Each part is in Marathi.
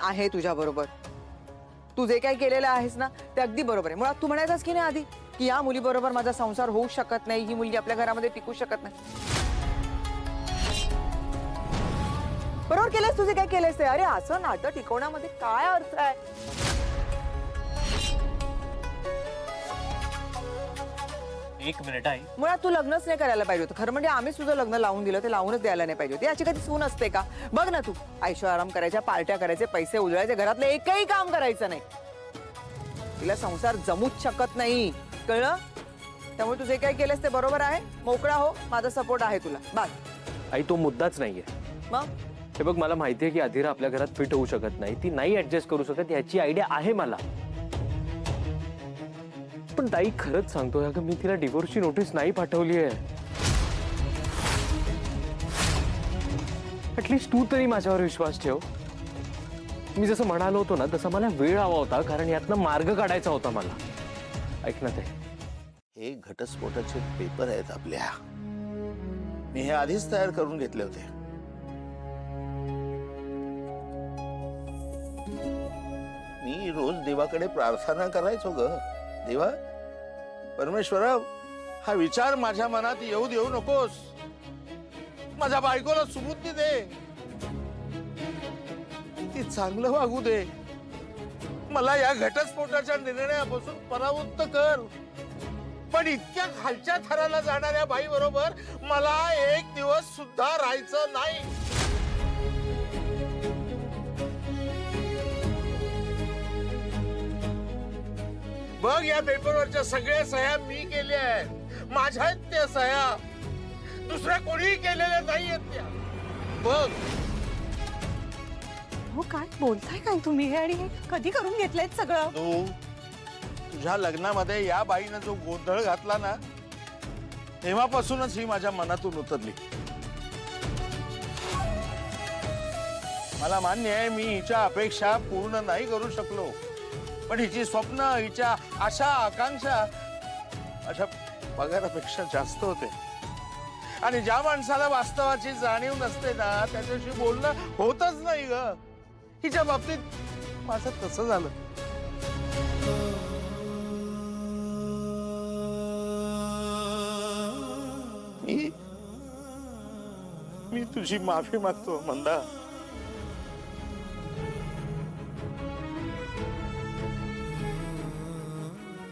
आहे तुझ्या बरोबर. तू जे काही केलेलं आहेस ना ते अगदी बरोबर आहे. मुळात तू म्हणायचास की नाही आधी की या मुलीबरोबर माझा संसार होऊ शकत नाही, ही मुलगी आपल्या घरामध्ये टिकू शकत नाही. बरोबर केलंस तुझे काय केलंस ते. अरे असं नातं टिकवण्यामध्ये काय अर्थ आहे. एक मिनिट आहे. मुळात तू लग्नच नाही करायला पाहिजे होतं. खरं म्हणजे आम्हीच तुझं लग्न लावून दिलं, ते लावूनच द्यायला नाही पाहिजे होते. याची कधी सून असते का. बघ ना तू ऐशो आराम करायच्या, पार्ट्या करायचे, पैसे उजळायचे, घरातलं एकही काम करायचं नाही. तिला संसार जमूच शकत नाही, कळलं. त्यामुळे तू जे काही केलंस ते बरोबर आहे. मोकळा हो, माझा सपोर्ट आहे तुला. बस. आई तो मुद्दाच नाहीये. मग हे बघ, मला माहितीये की अधीरा आपल्या घरात फिट होऊ शकत नाही, ती नाही ऍडजस्ट करू शकत, याची आयडिया आहे मला. पण ताई खरंच सांगतोय, अगं मी तिला डिवोर्सची नोटीस नाही पाठवली आहे. ऍटलीस्ट तू तरी माझ्यावर विश्वास ठेव. मी जसं म्हणालो होतो ना तसं मला वेळ हवा होता, कारण यातनं मार्ग काढायचा होता मला. ऐक ना ते, हे घटस्फोटाचे पेपर आहेत आपल्या. मी हे आधीच तयार करून घेतले होते. मी रोज देवाकडे प्रार्थना करायचो ग. देवा, परमेश्वरा, हा विचार माझ्या मनात येऊ देऊ नकोस. माझ्या बायकोला सुबुद्धी दे, ती चांगलं वागू दे. मला या घटस्फोटाच्या निर्णयापासून परावृत्त कर. पण इतक्या खालच्या थराला जाणाऱ्या बाई बरोबर मला एक दिवस सुद्धा राहायचं नाही. बघ, या पेपरवरच्या सगळ्या सह्या मी केल्या आहेत. माझ्या आहेत त्या सह्या, दुसऱ्या कोणीही केलेल्या नाही आहेत त्या. बघ. हो काय बोलताय काय तुम्ही हे, आणि हे कधी करून घेतलंय सगळं. तू तुझ्या लग्नामध्ये या बाईनं जो गोंधळ घातला ना, तेव्हापासूनच ही माझ्या मनातून उतरली. मला मान्य आहे, मी हिच्या अपेक्षा पूर्ण नाही करू शकलो, पण हिची स्वप्न, हिच्या आशा आकांक्षा अशा पगारापेक्षा जास्त होते. आणि ज्या माणसाला वास्तवाची जाणीव नसते ना, त्याच्याशी बोलणं होतच नाही ग. हिच्या बाबतीत माझं तसं झालं. मी तुझी माफी मागतो मंदा.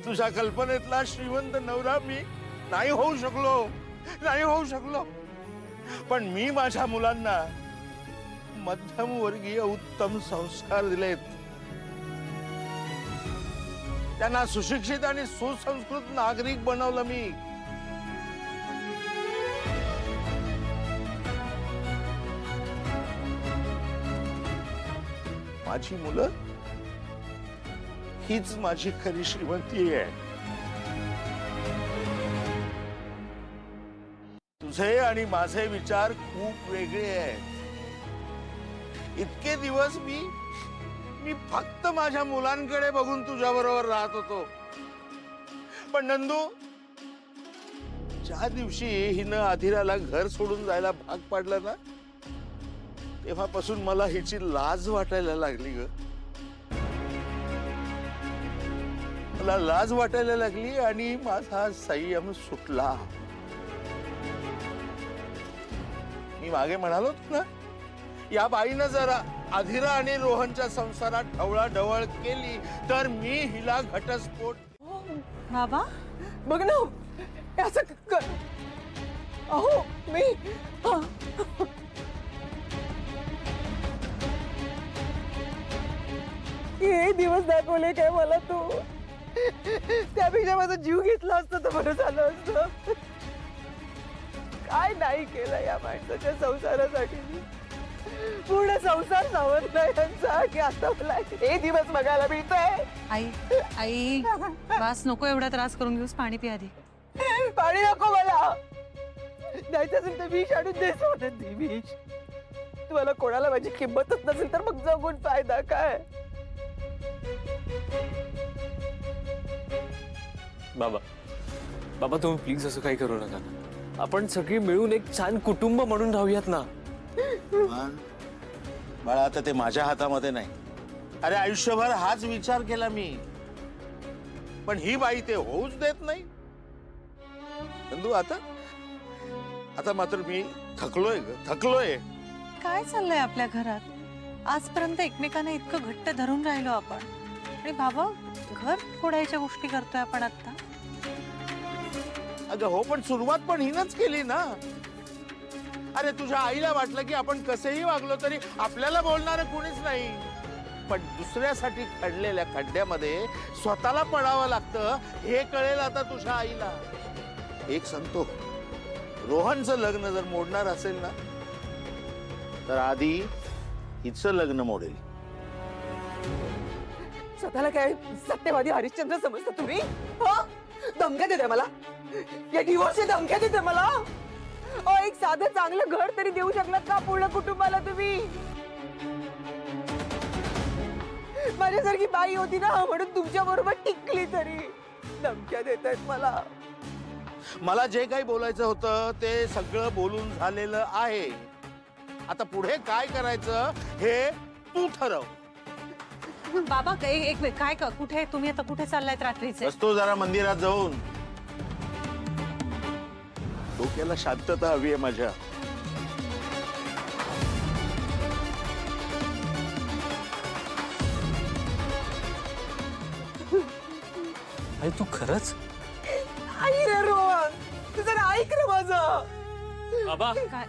तुझ्या कल्पनेतला श्रीमंत नवरा मी नाही होऊ शकलो. पण मी माझ्या मुलांना मध्यमवर्गीय उत्तम संस्कार दिलेत. त्यांना सुशिक्षित आणि सुसंस्कृत नागरिक बनवलं मी. माझी मुलं हीच माझी खरी श्रीमंती आहे. तुझे आणि माझे विचार खूप वेगळे आहेत. इतके दिवस मी फक्त माझ्या मुलांकडे बघून तुझ्या बरोबर राहत होतो. पण नंदू, ज्या दिवशी हिनं अधीराला घर सोडून जायला भाग पाडलं ना, तेव्हापासून मला हिची लाज वाटायला लागली ग. मला लाज वाटायला लागली आणि माझा संयम सुटला. मी मागे म्हणालो ना, या बाईनं जर अधीरा आणि रोहनच्या संसारात ढवळाढवळ केली तर मी हिला घटस्फोट. बाबा बघ ना, असं अहो मी हे दिवस दाखवले काय मला तू. त्यापेक्षा माझा जीव घेतला असता तर बरं झालं असतं. काय नाही केलं या माणसाच्या संसारासाठी. पूर्ण संसार सावरला यांचा की आता मला हे दिवस बघायला मिळतंय. आई आई बस, नको एवढा त्रास करून घेऊस. पाणी पी आधी. पाणी नको मला. द्यायचं असेल तर विष आणून दे. सोडत दे विष. तुम्हाला कोणाला माझी किंमतच नसेल तर मग जगून फायदा काय. बाबा बाबा तुम्ही प्लीज असं काही करू नका. आपण सगळे मिळून एक छान कुटुंब म्हणून राहूयात ना. बाळा, आता ते माझ्या हातामध्ये नाही. अरे आयुष्यभर हाच विचार केला मी, पण ही बाई ते होऊच देत नाही. नंदू आता आता मात्र मी थकलोय ग, थकलोय. काय चाललंय आपल्या घरात? आजपर्यंत एकमेकांना इतकं घट्ट धरून राहिलो आपण, आणि बाबा घर फोडायच्या गोष्टी करतोय आपण आता. अगं हो, पण सुरुवात पण हिनच केली ना. अरे तुझ्या आईला वाटलं की आपण कसेही वागलो तरी आपल्याला बोलणारं कोणीच नाही, पण दुसऱ्यासाठी खणलेल्या खड्ड्यामध्ये स्वतःला पडावं लागतं हे कळेल आता तुझ्या आईला. एक सांगतो, रोहनचं लग्न जर मोडणार असेल ना, तर आधी हिचं लग्न मोडेल. स्वतःला काय सत्यवादी हरिश्चंद्र समजता तुम्ही? धमक्या देते मला, या डिवोर्सची धमक्या देते मला. एक साधं चांगलं घर तरी देऊ शकलात का पूर्ण कुटुंबाला तुम्ही? माझ्यासारखी बाई होती ना म्हणून तुमच्या बरोबर टिकली, तरी धमक्या देत आहेत मला. मला जे काही बोलायचं होतं ते सगळं बोलून झालेलं आहे. आता पुढे काय करायचं हे तू ठरव. बाबा एक मिनिट, काय कुठे तुम्ही आता कुठे चाललायत रात्रीचे? बसतो जरा मंदिरात जाऊन. डोक्याला शांतता हवी आहे माझ्या. अरे तू खरंच? आई रे रोहन, तुझं ऐक रे माझं. बाबा काय